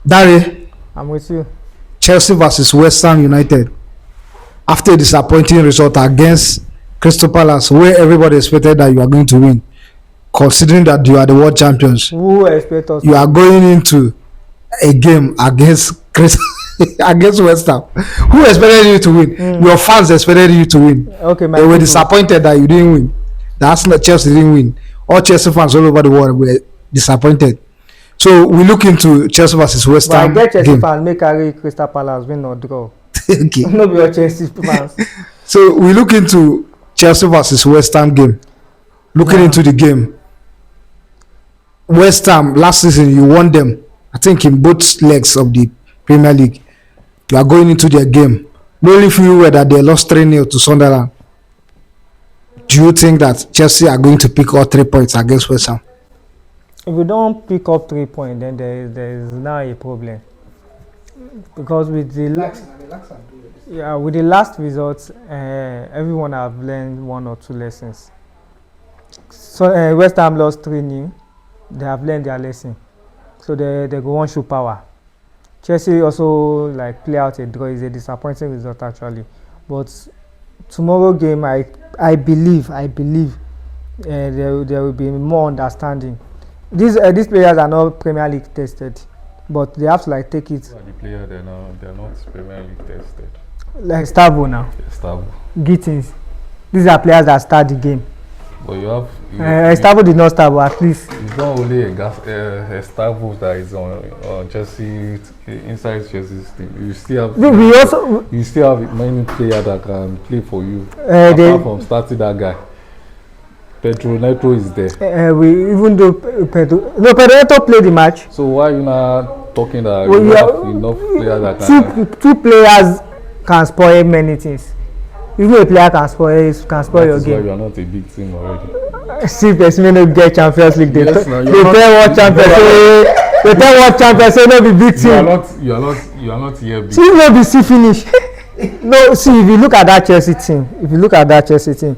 Dari, I'm with you. Chelsea versus Westham United. After a disappointing result against Crystal Palace, where everybody expected that you are going to win, considering that you are the world champions, Who expect us? you are going into a game against against West Ham. Who expected you to win? Your fans expected you to win. Okay, they were disappointed that you didn't win. That's not Chelsea didn't win. All Chelsea fans all over the world were disappointed. So we look into Chelsea versus West Ham. But I get Chelsea fans make carry Crystal Palace win or draw. Okay. No be all Chelsea fans. So we look into Chelsea versus West Ham game. Looking into the game. West Ham last season you won them. I think in both legs of the Premier League. You are going into their game. The only few were that they lost 3-0 to Sunderland. Do you think that Chelsea are going to pick all 3 points against West Ham? If we don't pick up 3 points, then there is now a problem. Because with the last results, everyone have learned 1 or 2 lessons. So West Ham lost 3-0. They have learned their lesson. So they go on show power. Chelsea also like play out a draw is a disappointing result actually. But tomorrow game I believe there will be more understanding. These players are not Premier League tested, but they have to like take it. The players they're not Premier League tested. Like Stavo now. Stavo. Gittins. These are players that start the game. But you have. Stavo did not start, but at least. It's not only a Stavo that is on Chelsea inside Chelsea's team. You still have. You still have many players that can play for you. Apart from starting that guy. Pedro Neto is there. Even though Pedro Neto played the match. So why you not talking that you have enough players that can? Two players can spoil many things. Even a player can spoil your game. That's why you are not a big team already. See, person may not get Champions League. They tell what champions say no be big team. You are not here big. See, no be see finish. No, see if you look at that Chelsea team,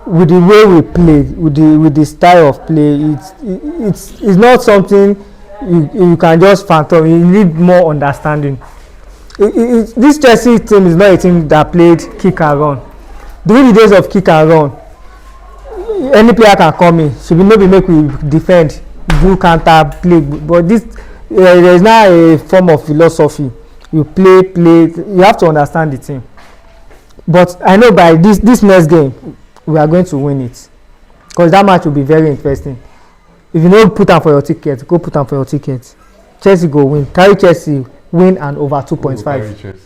with the way we play, with the style of play, it's not something you can just phantom. You need more understanding. This Chelsea team is not a team that played kick and run. During the days of kick and run, any player can come in. Should be maybe make we defend, do counter play. But this there is now a form of philosophy. You play. You have to understand the team. But I know by this next game, we are going to win it, because that match will be very interesting. If you don't put am for your ticket, go put am for your ticket. Chelsea go win. Carry Chelsea. Win and over 2.5.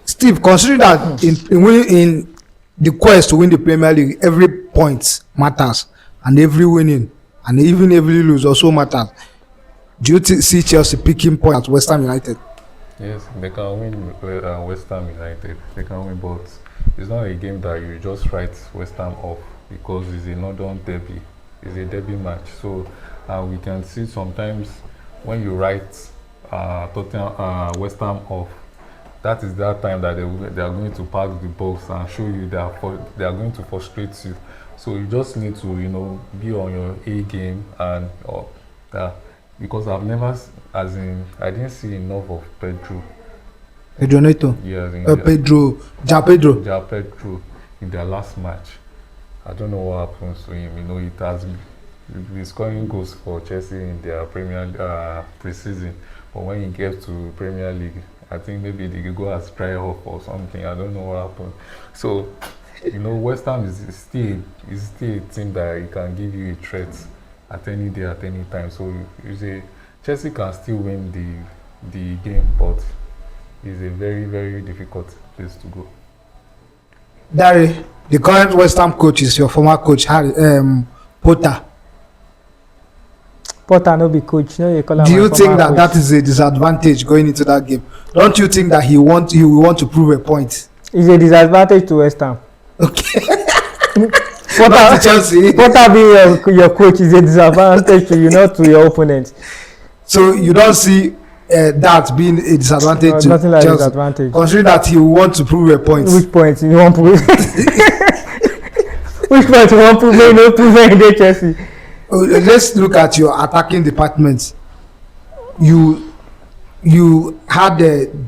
Steve, considering that in the quest to win the Premier League, every point matters, and every winning, and even every lose also matters. Do you see Chelsea picking points at West Ham United? Yes, they can win West Ham United. They can win, but it's not a game that you just write West Ham off, because it's a London derby. It's a derby match. So we can see sometimes when you write Tottenham, West Ham off, that is that time that they are going to pack the box and show you they are going to frustrate you. So you just need to be on your A game and because I didn't see enough of Pedro Neto. Yes, Pedro in their last match. I don't know what happens to him. It has been scoring goals for Chelsea in their Premier pre-season. But when he gets to Premier League, I think maybe the go has dry off or something. I don't know what happened. So, West Ham is still a team that it can give you a threat at any day, at any time. So you say Chelsea can still win the game, but it's a very, very difficult place to go. Dari, the current West Ham coach is your former coach, Potter. Potter no be coach. No, do you think that is a disadvantage going into that game? Don't you think that he will want to prove a point? It's a disadvantage to West Ham. Okay. Potter, Chelsea. Potter being your coach is a disadvantage to not to your opponent. So you don't see that being a disadvantage to nothing like Chelsea, disadvantage. Considering that he will want to prove a point. Which point you want to prove? Which point you want to prove? No prove any Chelsea. Let's look at your attacking department. You you had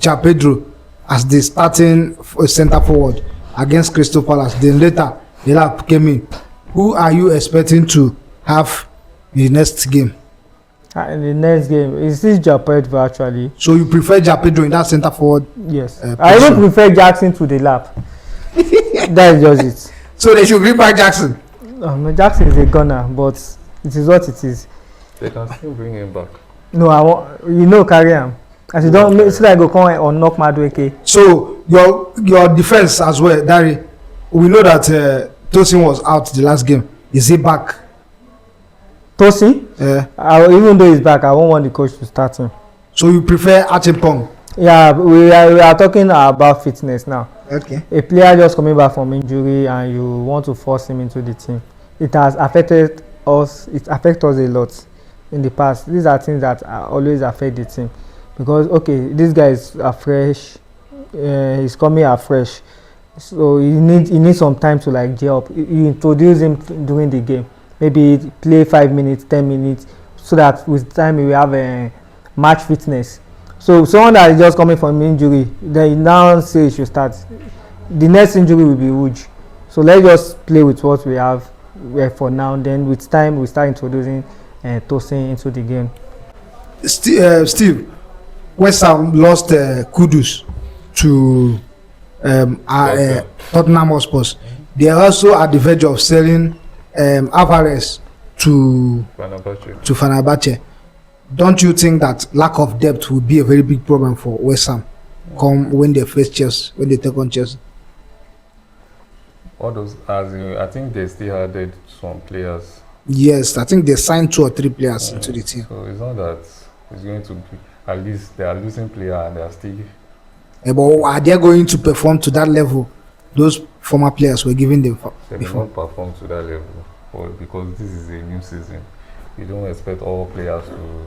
Ja Pedro as the starting center forward against Crystal Palace. Then later, Delap came in. Who are you expecting to have in the next game? In the next game, is this Pedro actually? So you prefer Ja Pedro in that center forward? Yes. I even prefer Jackson to the lap. That is just it. So they should bring back Jackson. No, Jackson is a gunner, but it is what it is. They can still bring him back. No, I want carry him. As you don't make sure I go come or knock Madueke. So your defense as well, Dari. We know that Tosin was out the last game. Is he back? Tosin? Even though he's back, I won't want the coach to start him. So you prefer Achimpong? Yeah, we are talking about fitness now. Okay. A player just coming back from injury and you want to force him into the team. It has affected us. It affects us a lot in the past. These are things that always affect the team because okay, this guy is fresh. He's coming afresh, so he needs some time to like gel up. You introduce him during the game. Maybe play 5 minutes, 10 minutes, so that with time we will have a match fitness. So someone that is just coming from injury, then you now say you should start. The next injury will be huge. So let's just play with what we have for now. Then with time we start introducing Tosin into the game. Steve, Westham lost Kudus to Tottenham Hotspur. They are also at the verge of selling Alvarez to Fenerbahce. Don't you think that lack of depth will be a very big problem for West Ham come when they face Chelsea, when they take on Chelsea? All those, I think they still added some players. Yes, I think they signed 2 or 3 players into the team. So it's not that it's going to be, at least they are losing players and they are still. But are they going to perform to that level those former players were giving them They will not perform to that level because this is a new season. You don't expect all players to,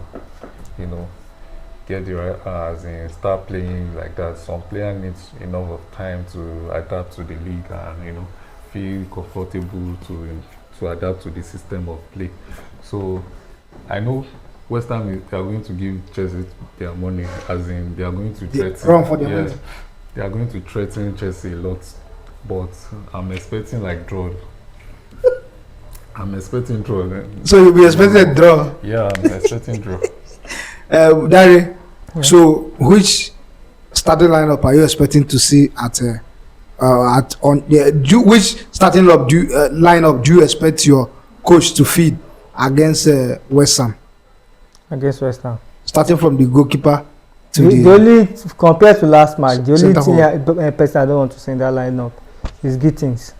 get the right as in start playing like that. Some player needs enough of time to adapt to the league and feel comfortable to adapt to the system of play. So I know West Ham they are going to give Chelsea their money, as in they are going to threaten. Yes, they are going to threaten Chelsea a lot, but I'm expecting like draw. I'm expecting draw. So you'll be expecting a draw? Yeah, I'm expecting draw. Dari, so which starting lineup are you expecting to see which starting lineup do you expect your coach to feed against West Ham? Against West Ham. Starting from the goalkeeper to the only compared to last match, the only person I don't want to see in that lineup is Gittins.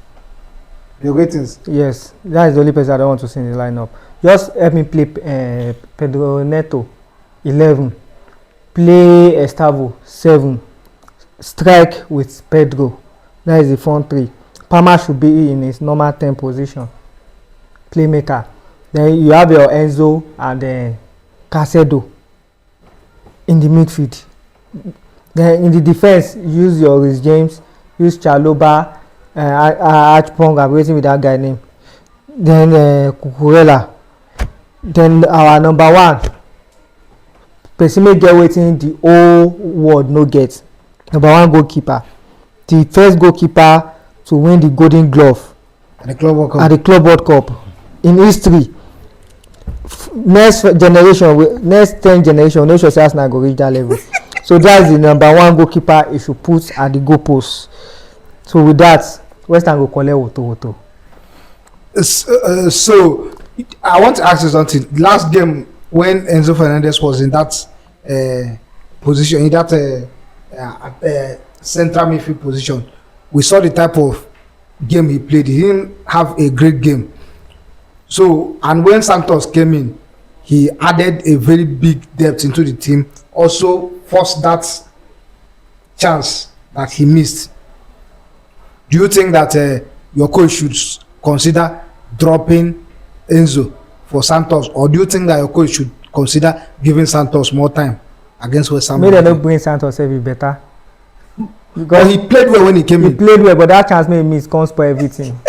Your Gittins? Yes, that is the only person I don't want to see in the lineup. Just help me play Pedro Neto 11, play Estavo 7, strike with Pedro. That is the front 3. Palmer should be in his normal 10 position. Playmaker. Then you have your Enzo and Casedo in the midfield. Then in the defense, use your Rhys James, use Chaloba, Archpong. I'm waiting with that guy name. Then Cucurella. Then our number 1. Pesime get waiting the whole world no get. Number 1 goalkeeper. The first goalkeeper to win the Golden Glove at the Club World Cup in history. Next 10 generation, no sure Arsenal go reach that level. So that's the number 1 goalkeeper you should put at the goalpost. So with that, West Ham go collect Woto. So I want to ask you something. Last game when Enzo Fernandez was in that position, in that central midfield position, we saw the type of game he played. He didn't have a great game. So, and when Santos came in, he added a very big depth into the team. Also forced that chance that he missed. Do you think that your coach should consider dropping Enzo for Santos, or do you think that your coach should consider giving Santos more time against West Ham? Maybe they don't bring Santos every better. Because he played well when he came in. He played well, but that chance made me come spoil everything.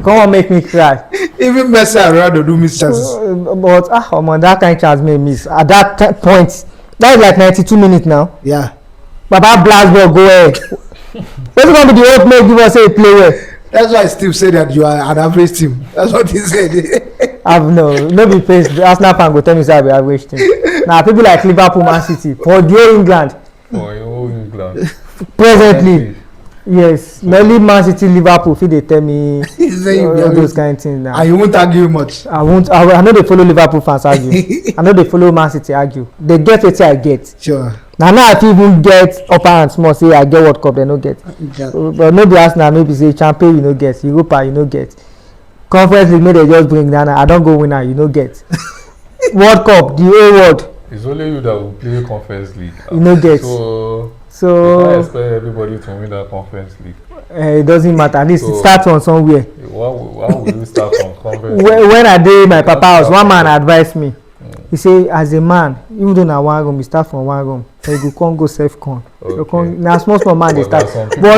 Come on, make me cry. Even Messi and Ronaldo do miss chances. But that kind of chance made miss. At that point, That is like 92 minutes now. Yeah. Baba blast ball go ahead. What's going to be the hope make give us say play well? That's why Steve said that you are an average team. That's what he said. I've no be face Arsenal fan go tell me say I be average team. Now people like Liverpool, Man City, for the whole England For your whole England. presently, yes, na only Man City, Liverpool fit dey tell me He's saying all those kind things now. and you won't argue much. I no dey follow Liverpool fans argue. I no dey follow Man City argue. They get wetin I get. Sure. Na now I fit even get upper hand small say I get World Cup dem no get. Yeah. But no be Arsenal maybe say champion you no get, Europa you no get, Conference League make dem just bring down I don go win am you no get. World Cup the whole world It's only you that will play Conference League. you no get. So I expect everybody to win that Conference League. It doesn't matter, at least it So- start from somewhere. Why will you start from Conference League? When I dey my papa house, one man advise me. He say as a man, even though na one room, you start from one room, so you go come go sef con. Okay. Na small man dey But there start. are some people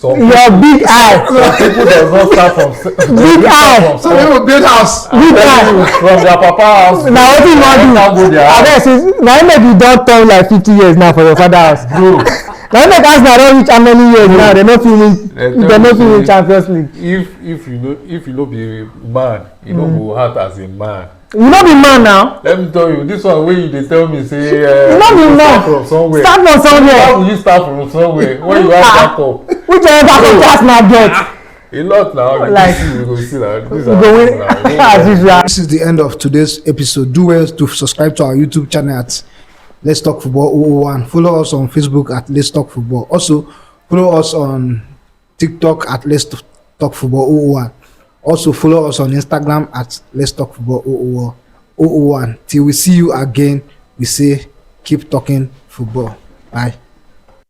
But your big eye, Some people does not start from big eye, So they will build house. big eye. from their papa house. Na wetin you wan do? Abeg say na him make you don turn like 50 years now for your father house. Bro, Na him make Arsenal don reach how many years now? Dem no fit win Champions League. if you no be man, you no go act as a man. You no be man now. Let me tell you, this one wey you dey tell me say You no be start man. from somewhere. Start from How somewhere. will you start from somewhere when you have backup? Which one back Arsenal get? A lot now. Like- You go see that. You go win as usual. This is the end of today's episode. Do well to subscribe to our YouTube channel at Let's Talk Football 001. Follow us on Facebook at Let's Talk Football. Also, follow us on TikTok at Let's Talk Football 001. Also, follow us on Instagram at Let's Talk Football 001. Till we see you again, we say keep talking football. Bye.